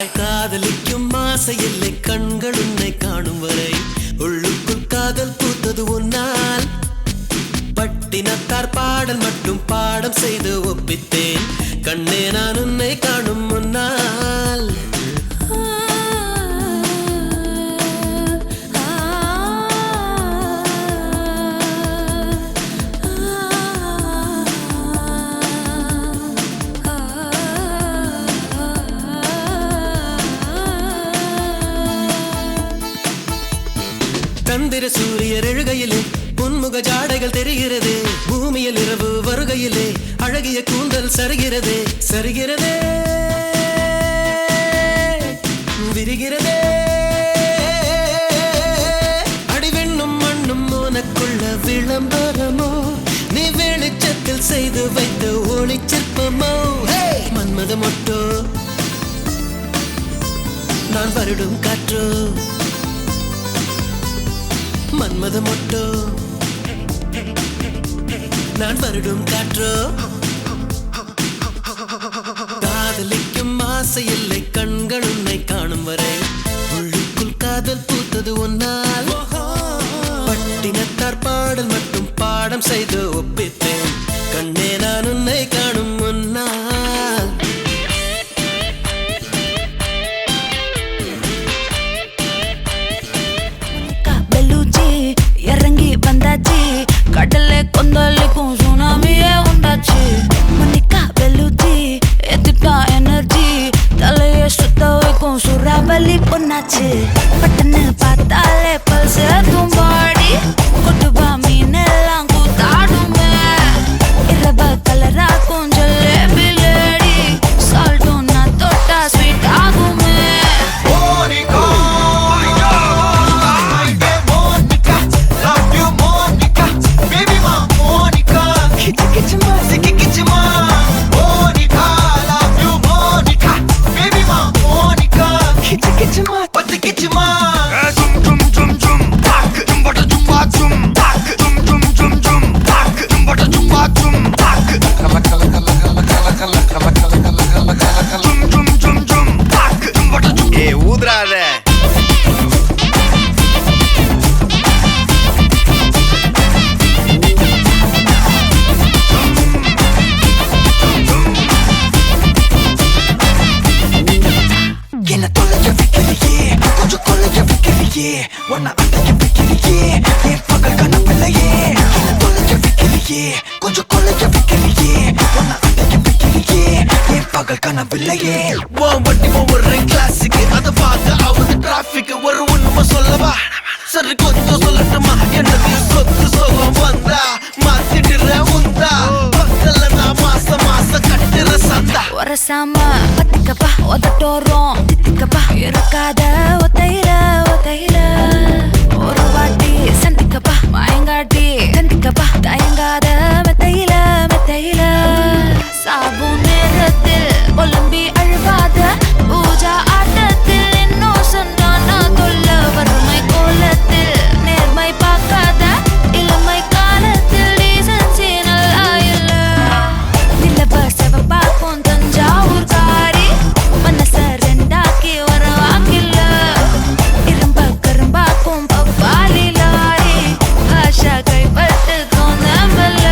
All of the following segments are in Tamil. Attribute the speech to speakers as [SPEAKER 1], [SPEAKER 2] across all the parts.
[SPEAKER 1] காதலிக்கும் ஆசையில்லை கண்கள் உன்னை காணும் வரை உள்ளுக்குள் காதல் பூத்தது உன்னால் பட்டினத்தார் பாடல் மட்டும் பாடம் செய்து ஒப்பித்தேன் கண்ணே நான் உன்னை காணும் முன்னால் சந்திர சூரியர் எழுகையிலே பொன்முக ஜாடைகள் தெரிகிறது பூமியில் இரவு வருகையிலே அழகிய கூந்தல் சரிகிறதே சரிகிறதே விரிகிறதே அடிவெண்ணும் மண்ணும் உனக்குள்ள விளம்பரமோ நீ வெளிச்சத்தில் செய்து வைத்த ஒளிச்சிற்பமோ மன்மத மொட்டோ நான் வருடும் காற்றோ மன்மத மொட்டோ நான் வருடும் காற்றோ காதலிக்கும் ஆசையில்லை கண்கள் உன்னை காணும் வரை உள்ளுக்குள் காதல் பூத்தது ஒன்னால் பட்டினத்தார் பாடல் மட்டும் பாடம் செய்து ஒப்பித்தேன் கண்ணே நான் உன்னை காணும் முன்னால்
[SPEAKER 2] இறங்கி வந்தாச்சு கடலை கொந்தளிக்கும் சுனாமியே உண்டாச்சு மணிக்கா வெளுச்சி எத்திட்டா எனர்ஜி தலைய சுத்த வைக்கும் சுறாவலி பொண்ணாச்சு பட்டன்னு பார்த்தாலே பல்ஸ் தும்பாடி கொட்டுபா மீன் எல்லாம் கூத்தாடுமே இரவ கலராக்கும் ஜல்லேபி லேடி சால்ட்டும் நான் தொட்டா ஸ்வீட் ஆகுமே
[SPEAKER 3] ஒன்ன அடைக்க வைக்கிறியே என் பகல் கனவில்லையே என்ன தொலைக்க வைக்கிறியே கொஞ்சம் கொலைக்க வைக்கிறியே ஒன்ன அடைக்க வைக்கிறியே என் பகல் கனவில்லையே வண்டி ஒவ்வொரு கிளாஸுக்கு அதை பார்க்க ஆகுது டிராபிக் ஒரு உண்மை சொல்லவா சரி கொஞ்சம் சொல்லட்டுமா என்னது சொத்து சோகம் வந்தா மாத்திடுற உந்தா பக்கல்ல நான் மாசம் கட்டுற சந்தா
[SPEAKER 2] ஒரசாம பத்திக்கப்பா ஒதட்டோரம் தித்திக்கப்பா இருக்காத ஒத்தையில ஒத்தையில ஒரு வாட்டி சந்திக்கப்பா மாயங்காட்டி கந்திக்கப்பா தயங்காத மெத்தையில மெத்தையில சாபு நேரத்தில் ஒலம்பி அழுவாத பூஜா ஆட்டத்தில் இன்னும் சொன்னானா தொல்ல வறுமை கோலத்தில் நேர்மை பார்க்காத இளமை காலத்தில் டீசன்சி நல்லா இல்ல நிலவ செவப்பாக்கும் தஞ்சாவூர் காரி மனச ரெண்டாக்கி வர வாக்கில்ல இரும்ப கரும்பாக்கும் பப்பாலி லாரி ஆஷா கைப்பட்டுக்கும் நம்பல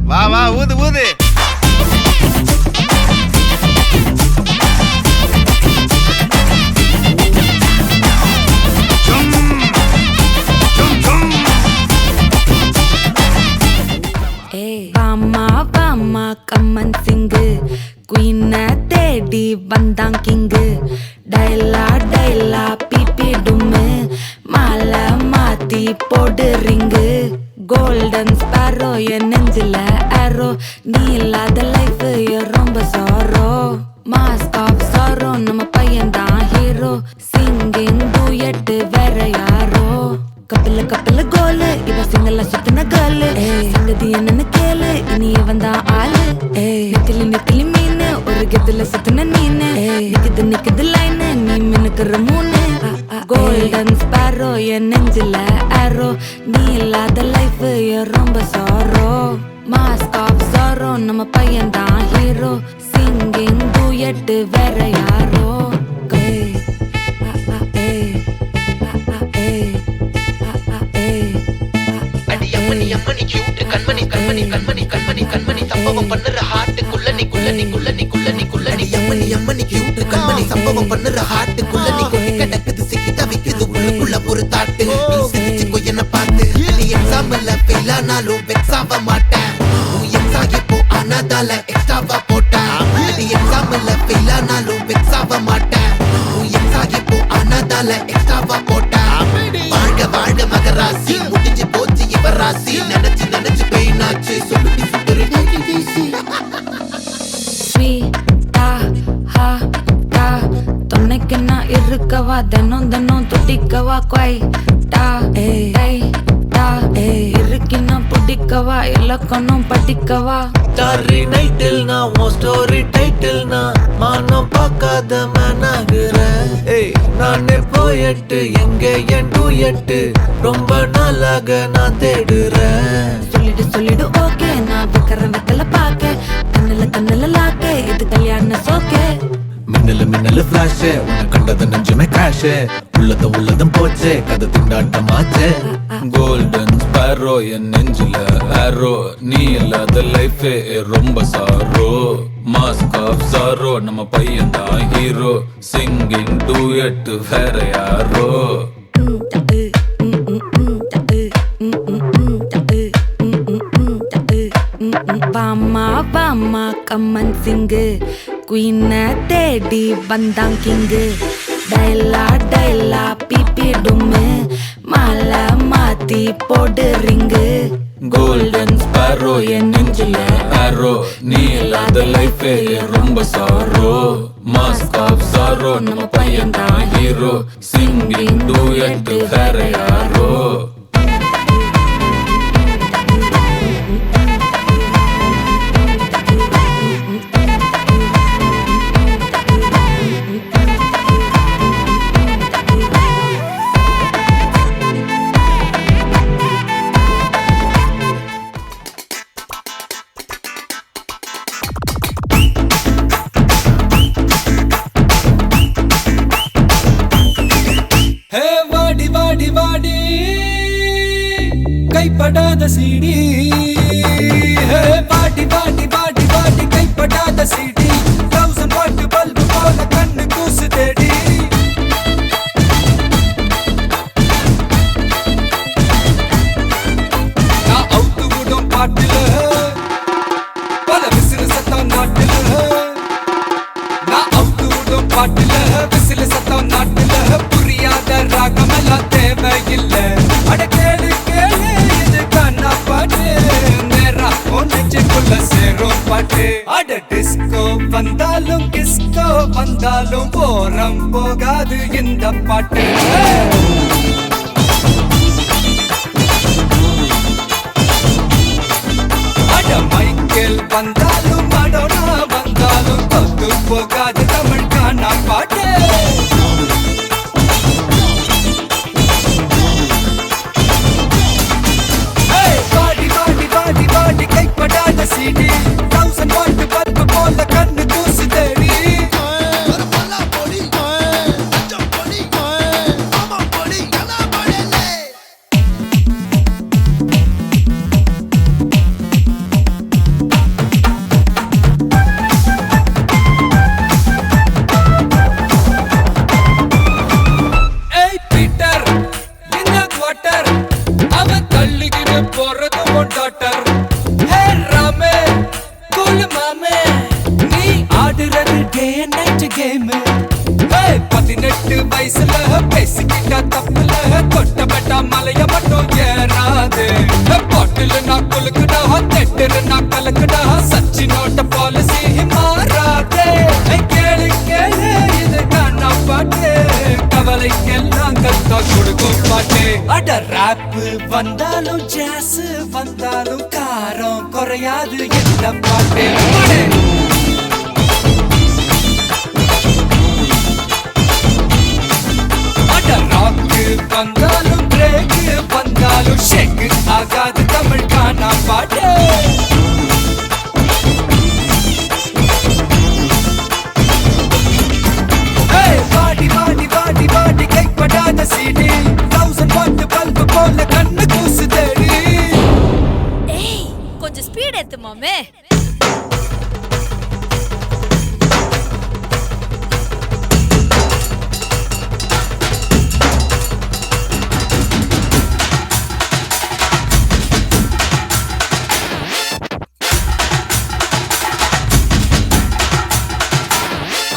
[SPEAKER 4] வா வா ஊது ஊது
[SPEAKER 2] கம்மன் சிங்கு குயின தேடி வந்தான் கிங்கு டைலா டைலா பிபி டும்மு மாலை மாத்தி போடு ரிங்கு கோல்டன் ஸ்பாரோ என் நெஞ்சில ஆரோ நீ இல்லாத லைஃப் ரொம்ப சாரோ மாஸ்க் ஆஃப் சாரோ நம்ம பையன் தான் ஹீரோ சிங்கிங் டூயட் வேற யாரோ கப்பல கோலு இவ சிங்கல்ல சுத்தின கேளு சங்கதி என்னன்னு கேளு இனி இவன் தான் ஆளு நிக்கலி மீனு ஒரு கெத்துல சுத்தின நீனு நிக்குது லைனு நீ மினுக்குற மூணு கோல்டன் ஸ்பாரோ என் நெஞ்சில ஆரோ நீ இல்லாத லைஃப் ரொம்ப சாரோ மாஸ்க் ஆஃப் சாரோ நம்ம பையன் தான் ஹீரோ சிங்கிங் டூயட் வேற யாரோ
[SPEAKER 3] அம்மணி கியூட் கண்மணி சம்பவம் பண்ணுற ஹார்ட்டுக்குள்ள நீ அம்மணி கியூட் கண்மணி சம்பவம் பண்ணுற ஹார்ட்டுக்குள்ள நீ கொட்டி கிடக்குது சிக்கி தவிக்குது உள்ளுக்குள்ள ஒரு தாட்டு நீ சிரிச்சுக்கோ என்ன பார்த்து நீ எக்ஸாம்பிள் ஃபெயில் ஆனாலும் வெக்ஸ் ஆக மாட்டேன் நீ எக்ஸாகி போ ஆனாதால எக்ஸ்ட்ராவா போட்டேன் நீ எக்ஸாம்பிள் ஃபெயில் ஆனாலும் வெக்ஸ் ஆக மாட்டேன் நீ எக்ஸாகி போ ஆனாதால எக்ஸ்ட்ராவா போட்டேன் வாழ்க மகராசி முடிஞ்சு போச்சு இவராசி நினைச்சு பெயினாச்சு சொல்லுடி சுந்தரி
[SPEAKER 2] தொன்னைக்கு நான் இருக்கவா தினம் துடிக்கவா இருக்கினா பிடிக்கவா இலக்கணம் படிக்கவா
[SPEAKER 1] டாரி நைட்டில் நான் உன் ஸ்டோரி டைட்டில் நான் மானம் பார்க்காத மேனாகிறேன் நானே போயட்டு எங்க என் டூயட்டு ரொம்ப நாளாக நான் தேடுறேன்
[SPEAKER 2] சொல்லிடு ஓகே நான் வெத்தல பாக்க கண்ணுல லாக்கே இது கல்யாண சோக்கே
[SPEAKER 1] மின்னலு ஃபிளாஷ் உன்னை கண்டது நெஞ்சுமே கிராஷ் உள்ளதும் போச்சே கதை திண்டாட்டமாச்சே கோல்டன் ஸ்பாரோ என் நெஞ்சில ஆரோ நீ இல்லாத லைஃபே ரொம்ப சாரோ மாஸ்க் ஆஃப் சாரோ நம்ம பையன் தான் ஹீரோ சிங்கிங் டூயட் வேற யாரோ
[SPEAKER 2] வாமா கம்மன் சிங்கு குயின தேடி வந்தான் கிங்கு டைலா பிபி டும்மு மாலை மாத்தி போடு ரிங்கு
[SPEAKER 1] கோல்டன் ஸ்பாரோ என் நெஞ்சில ஆரோ நீ இல்லாத லைஃபே ரொம்ப சாரோ மாஸ்க் ஆஃப் சாரோ நம்ம பையன் தான் ஹீரோ சிங்கிங் டூயட் வேற யாரோ வாடி கைப்படாத CD body கைப்படாத CD 1000 what bulb போல கண்ணு கூசு தேடி நான் அவுத்து விடும் பாட்டுல பல விசிறு சத்தம் நாட்டுல நான் அவுத்து விடும் பாட்டுல விசிறு சத்தம் நாட்டுல புரியாத ராகமெல்லாம் தேவையில்லை அட கேளு இது கண்ணா பாட்டு நேரா ஒன்னுக்குள்ள சேரும் பாட்டு அட டிஸ்கோ வந்தாலும் கிஸ்கோ வந்தாலும் போரம் போகாது இந்த பாட்டு அட மைக்கேல் வந்தாலும் மடோனா வந்தாலும் தொத்து போகாது தமிழ் கானா பாட்டு பாடி கைப்படாத சீடி 1000 வாட் பல்பு போல கண்ணு கூசு தேடி
[SPEAKER 3] தலைக்கெல்லாம் கத்தா கொடுக்கும் பாட்டு. அட ராப் வந்தாலும் ஜாஸ் வந்தாலும் காரம் குறையாது இந்த பாட்டு. அட ராக்கு வந்தாலும் பிரேக் வந்தாலும் ஷேக் ஆகாது தமிழ் கானா பாட்டு. பாடி பாடி பாடி பாடி கைப்படாத சீடி 1000 வாட் பல்பு போல கண்ணு கூசுதடி.
[SPEAKER 4] ஏய் கொஞ்சம் ஸ்பீட் ஏத்து மாமே.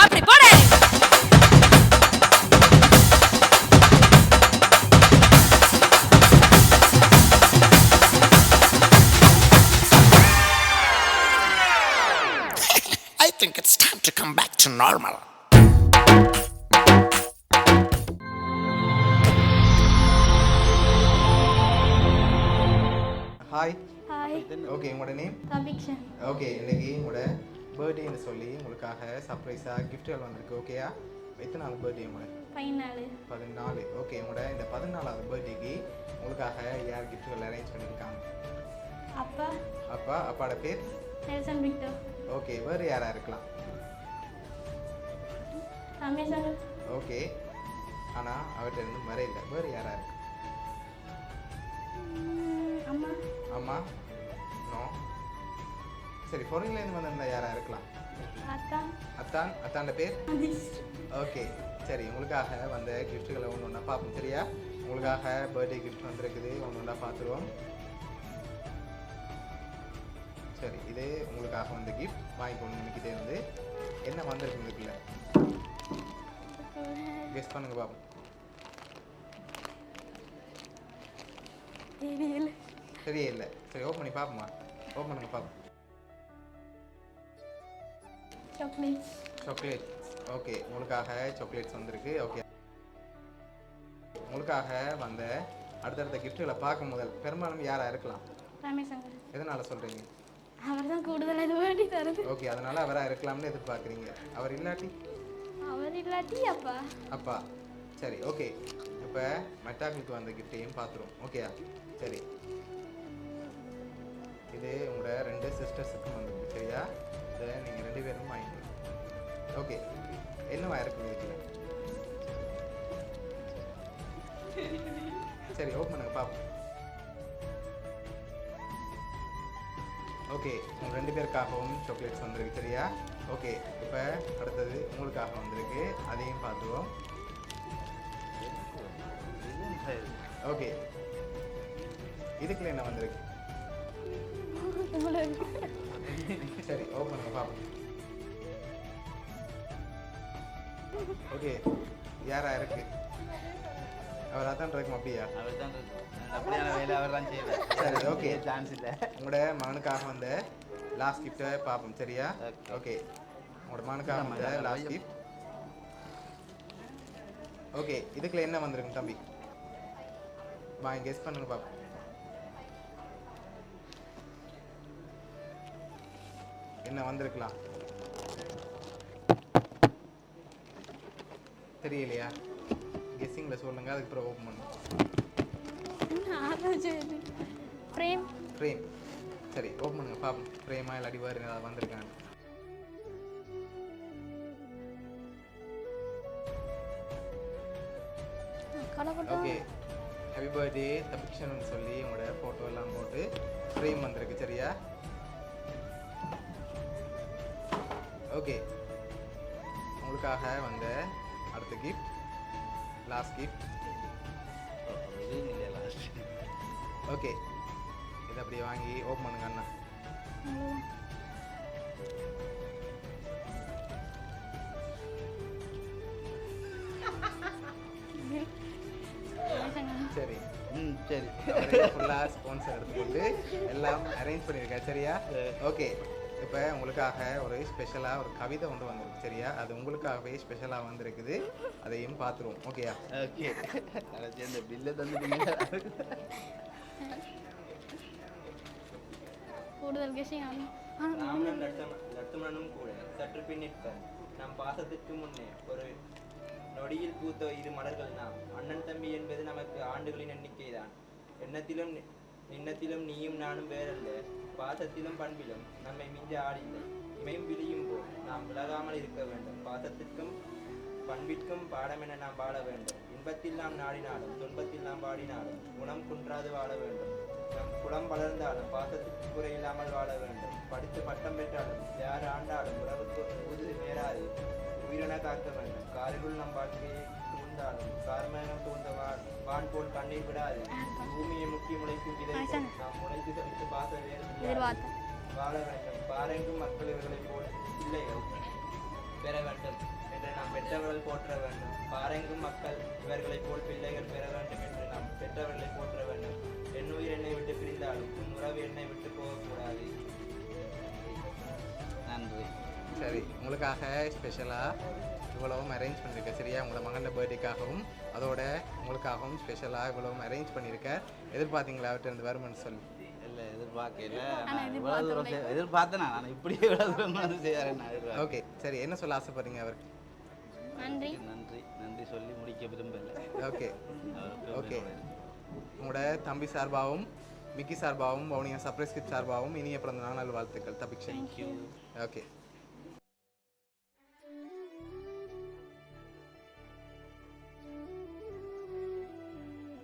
[SPEAKER 4] அப்படி போடு.
[SPEAKER 5] I think it's time to come back to normal.
[SPEAKER 6] Hi
[SPEAKER 7] hi
[SPEAKER 6] okay உங்களோட நேம்
[SPEAKER 7] கபிக்ஷன்.
[SPEAKER 6] ஓகே இன்னைக்கு உங்களோட பர்த்டேன்னு சொல்லி உங்களுக்காக சர்ப்ரைஸாக கிஃப்ட்கள் வந்திருக்கு ஓகேயா? எத்தனை நாள் பர்த்டே உங்களோட? 14. ஓகே உங்களோட இந்த 14வது பர்த்டேக்கு உங்களுக்காக யார் கிஃப்ட்கள் அரேஞ்ச் பண்ணியிருக்காங்க?
[SPEAKER 7] அப்பா
[SPEAKER 6] அப்பாவோட பேர்?
[SPEAKER 7] Nelson Victor.
[SPEAKER 6] ஓகே வேறு யாராக இருக்கலாம்?
[SPEAKER 7] ரமேஷ் அங்கிள்.
[SPEAKER 6] ஓகே ஆனால் அவர்கிட்ட இருந்து மறையில்லை. வேறு யாராக இருக்கு?
[SPEAKER 7] அம்மா
[SPEAKER 6] அம்மா நோ. சரி ஃபாரின்லேருந்து வந்திருந்தா யாராக இருக்கலாம்? அத்தாண்ட பேர்? ஓகே சரி உங்களுக்காக வந்த கிஃப்ட்டுகளை ஒன்று ஒன்றா பார்ப்போம் சரியா? உங்களுக்காக பர்த்டே கிஃப்ட் வந்திருக்குது, ஒன்று ஒன்றா பார்த்துருவோம். சரி இது உங்களுக்காக வந்த கிஃப்ட் வாங்கிக்கொண்டு நினைக்கிட்டே இருந்து என்ன வந்திருக்கு இதுக்குள்ள கெஸ் பண்ணுங்க பாப்போம். சரியே இல்லை. சரி ஓப்பன் பண்ணி பார்ப்போமா? ஓப்பன் பண்ணுங்க பார்ப்போம். சாக்லேட். ஓகே உங்களுக்காக சாக்லேட்ஸ் வந்திருக்கு. ஓகே உங்களுக்காக வந்த அடுத்தடுத்த கிஃப்ட்டுகளை பார்க்கும் முதல் பெரும்பாலும் யாராக இருக்கலாம்?
[SPEAKER 7] ரமேஷ் அங்கிள்.
[SPEAKER 6] எதனால் சொல்கிறீங்க?
[SPEAKER 7] அவர் தான் கூடுதலாக இது வேண்டி தருது.
[SPEAKER 6] ஓகே அதனால் அவராக இருக்கலாம்னு எதிர்பார்க்குறீங்க. அவர் இல்லாட்டி? அப்பா. சரி ஓகே இப்போ மெட்டாக்களுக்கு வந்த கிஃப்ட்டையும் பார்த்துருவோம் ஓகேயா? சரி இது உங்களோட 2 சிஸ்டர்ஸுக்கும் வந்துருக்கு சரியா? இதை நீங்கள் 2 பேரும் வாங்கிக்கணும். ஓகே என்னவா இருக்குது இதுக்குள்ள? சரி ஓப்பன் பண்ணுங்க பார்ப்போம். ஓகே உங்கள் 2 பேருக்காகவும் சாக்லேட்ஸ் வந்திருக்கு சரியா? ஓகே இப்போ அடுத்தது உங்களுக்காக வந்திருக்கு, அதையும் பார்த்துருவோம். ஓகே இதுக்குள்ள என்ன வந்திருக்கு? சரி ஓப்பன் பண்ணுங்க பார்ப்போம். ஓகே யாரா இருக்கு? அவர் அதான் இருக்கும் அப்படியா? சரி ஓகே சான்ஸ் இல்லை. உங்களோட மகனுக்காக வந்த லாஸ்ட் கிஃப்ட்டை பார்ப்போம் சரியா? ஓகே உங்களோட மகனுக்காக வந்த லாஸ்ட் கிஃப்ட். ஓகே இதுக்குள்ள என்ன வந்திருக்கு தம்பி? வாங்க கெஸ் பண்ணுங்க பார்ப்போம். என்ன வந்திருக்கலாம்? தெரியலையா? கெஸ்ஸிங்கில் சொல்லுங்க, அதுக்கப்புறம் ஓப்பன் பண்ணுங்க. ஃப்ரேம். சரி ஓப்பன் பண்ணுங்க பார்ப்போம். ஃப்ரேமா இல்லாட்டி வேறு ஏதாவது வந்திருக்காங்க? ஓகே ஹாப்பி பர்த்டே தபிக்ஷன் சொல்லி உங்களோட ஃபோட்டோ எல்லாம் போட்டு ஃப்ரேம் வந்திருக்கு சரியா? ஓகே உங்களுக்காக வந்த அடுத்த கிஃப்ட் லாஸ்ட் கிஃப்ட். ஓகே இதை அப்படியே வாங்கி ஓப்பன் பண்ணுங்க அண்ணா. சரி சரி ஃபுல்லாக ஸ்பான்சர் எடுத்துக்கொண்டு எல்லாம் அரேஞ்ச் பண்ணியிருக்கேன் சரியா? ஓகே இப்போ உங்களுக்காக ஒரு ஸ்பெஷலாக ஒரு கவிதை ஒன்று வந்திருக்கு சரியா? அது உங்களுக்காகவே ஸ்பெஷலாக வந்திருக்குது, அதையும் பார்த்துருவோம். ஓகேயா?
[SPEAKER 8] ஓகே அந்த பில்லை தந்துட்டீங்க.
[SPEAKER 7] கூடுதல் விஷயம்
[SPEAKER 9] ராமனும் லட்சுமணனும் கூட சற்று பின்னிற்பர். நம் பாசத்திற்கு முன்னே ஒரு நொடியில் பூத்த இரு மலர்கள் நாம். அண்ணன் தம்பி என்பது நமக்கு ஆண்டுகளின் எண்ணிக்கைதான். எண்ணத்திலும் நின்னத்திலும் நீயும் நானும் வேறல்ல. பாசத்திலும் பண்பிலும் நம்மை மிஞ்ச ஆடில்லை. இமையும் விழியும் போல் நாம் விலகாமல் இருக்க வேண்டும். பாசத்திற்கும் பண்பிற்கும் பாடமென நாம் வாழ வேண்டும். இன்பத்தில் நாம் நாடினாலும் துன்பத்தில் நாம் பாடினாலும் குணம் குன்றாது வாழ வேண்டும். நம் குலம் வளர்ந்தாலும் பாசத்திற்கு குறையில்லாமல் வாழ வேண்டும். படித்து பட்டம் பெற்றாலும் யார் ஆண்டாலும் உறவுக்கு ஊது நேராது உயிரென காக்க வேண்டும். காரினுள் நம் வாழ்க்கையை தூண்டாலும் கார்மேகம் தூண்ட வான் போல் கண்ணீர் விடாது. பூமியை முக்கிய முளைக்கும் விதை நாம் முளைத்து தவித்து பாச வாழ வேண்டும். பாரெங்கும் மக்கள் இவர்களைப் போல் பிள்ளைகள் பெற வேண்டும் என்று நாம் பெற்றவர்கள் போற்ற வேண்டும். பாரெங்கும் மக்கள் இவர்களைப் போல் பிள்ளைகள் பெற வேண்டும் என்று நாம் பெற்றவர்களை போற்ற வேண்டும். என் உயிர் என்னை விட்டு பிரிந்தாலும் உன் உறவு என்னை விட்டு போகக்கூடாது.
[SPEAKER 8] நன்றி.
[SPEAKER 6] சரி, உங்களுக்காக ஸ்பெஷலாக இவ்வளவும் அரேஞ்ச் பண்ணியிருக்கேன் சரியா? உங்களோட மகன் பர்த்டேக்காகவும் அதோட உங்களுக்காகவும் ஸ்பெஷலாக இவ்வளவும் அரேஞ்ச் பண்ணியிருக்கேன். எதிர்பார்த்தீங்களா அவர்கிட்ட இருந்து வருமானு சொல்லி?
[SPEAKER 8] இல்லை எதிர்பார்க்கல. இவ்வளோ தூரம் எதிர்பார்த்தேன் நான். இப்படி இவ்வளோ தூரம் வந்து செய்யாரு.
[SPEAKER 6] ஓகே சரி, என்ன சொல்ல ஆசைப்படுறீங்க அவருக்கு?
[SPEAKER 7] நன்றி
[SPEAKER 8] நன்றி நன்றி சொல்லி முடிக்க விரும்பல.
[SPEAKER 6] ஓகே ஓகே, உங்களோட தம்பி சார்பாகவும் மிக்கி சார்பாகவும் வவுனியா சர்ப்ரைஸ் கிட் சார்பாகவும் இனிய பிறந்த நாள் வாழ்த்துக்கள். தபிக்ஷன். ஓகே.